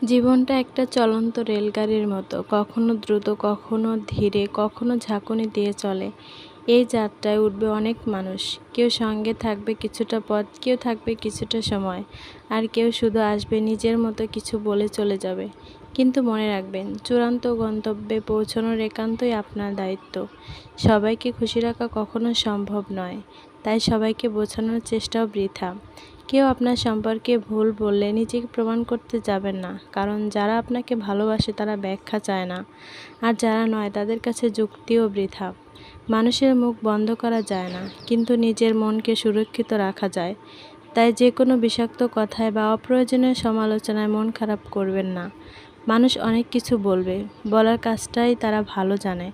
জীবনটা একটা চলন্ত রেলগাড়ির মতো, কখনো দ্রুত, কখনো ধীরে, কখনো ঝাঁকুনি দিয়ে চলে। এই যাত্রায় উঠবে অনেক মানুষ। কেউ সঙ্গে থাকবে কিছুটা পথ, কেউ থাকবে কিছুটা সময়, আর কেউ শুধু আসবে নিজের মতো কিছু বলে চলে যাবে। কিন্তু মনে রাখবেন, চূড়ান্ত গন্তব্যে পৌঁছানোর একান্তই আপনার দায়িত্ব। সবাইকে খুশি রাখা কখনো সম্ভব নয়, তাই সবাইকে বোঝানোর চেষ্টাও বৃথা। কেউ আপনার সম্পর্কে ভুল বললে নিজেকে প্রমাণ করতে যাবেন না, কারণ যারা আপনাকে ভালোবাসে তারা ব্যাখ্যা চায় না, আর যারা নয় তাদের কাছে যুক্তিও বৃথা। মানুষের মুখ বন্ধ করা যায় না, কিন্তু নিজের মনকে সুরক্ষিত রাখা যায়। তাই যে কোনো বিষাক্ত কথায় বা অপ্রয়োজনীয় সমালোচনায় মন খারাপ করবেন না। মানুষ অনেক কিছু বলবে, বলার কাজটাই তারা ভালো জানে।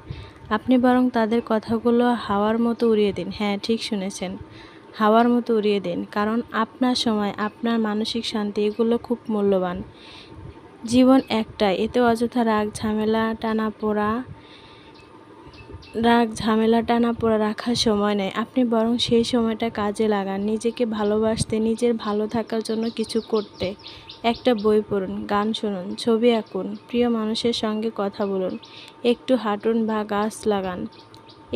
আপনি বরং তাদের কথাগুলো হাওয়ার মতো উড়িয়ে দিন। হ্যাঁ, ঠিক শুনেছেন, হাওয়ার মতো উড়িয়ে দিন, কারণ আপনার সময়, আপনার মানসিক শান্তি এগুলো খুব মূল্যবান। জীবন একটাই, এতে অযথা রাগ ঝামেলা টানাপোড়া রাখার সময় নেই। আপনি বরং সেই সময়টা কাজে লাগান নিজেকে ভালোবাসতে, নিজের ভালো থাকার জন্য কিছু করতে। একটা বই পড়ুন, গান শুনুন, ছবি আঁকুন, প্রিয় মানুষের সঙ্গে কথা বলুন, একটু হাঁটুন বা গাছ লাগান।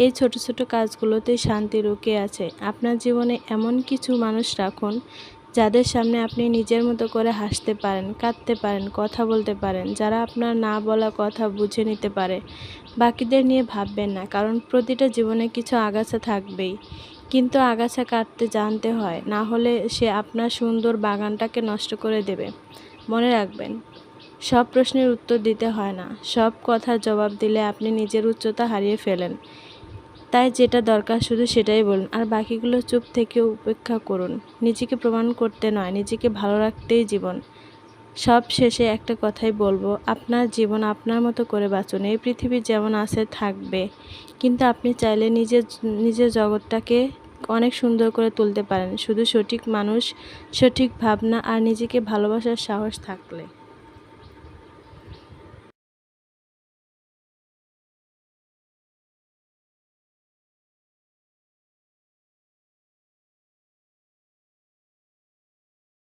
এই ছোট ছোট কাজগুলোতেই শান্তি লুকিয়ে আছে। আপনার জীবনে এমন কিছু মানুষ রাখুন যাদের সামনে আপনি নিজের মতো করে হাসতে পারেন, কাঁদতে পারেন, কথা বলতে পারেন, যারা আপনার না বলা কথা বুঝে নিতে পারে। বাকিদের নিয়ে ভাববেন না, কারণ প্রতিটা জীবনে কিছু আগাছা থাকবেই, কিন্তু আগাছা কাটতে জানতে হয়, না হলে সে আপনার সুন্দর বাগানটাকে নষ্ট করে দেবে। মনে রাখবেন, সব প্রশ্নের উত্তর দিতে হয় না, সব কথার জবাব দিলে আপনি নিজের উচ্চতা হারিয়ে ফেলেন। তাই যেটা দরকার শুধু সেটাই বলুন, আর বাকিগুলো চুপ থেকে উপেক্ষা করুন। নিজেকে প্রমাণ করতে নয়, নিজেকে ভালো রাখতেই জীবন। সব শেষে একটা কথাই বলবো, আপনার জীবন আপনার মতো করে বাঁচুন। এই পৃথিবী যেমন আছে থাকবে, কিন্তু আপনি চাইলে নিজের জগৎটাকে অনেক সুন্দর করে তুলতে পারেন, শুধু সঠিক মানুষ, সঠিক ভাবনা আর নিজেকে ভালোবাসার সাহস থাকলে।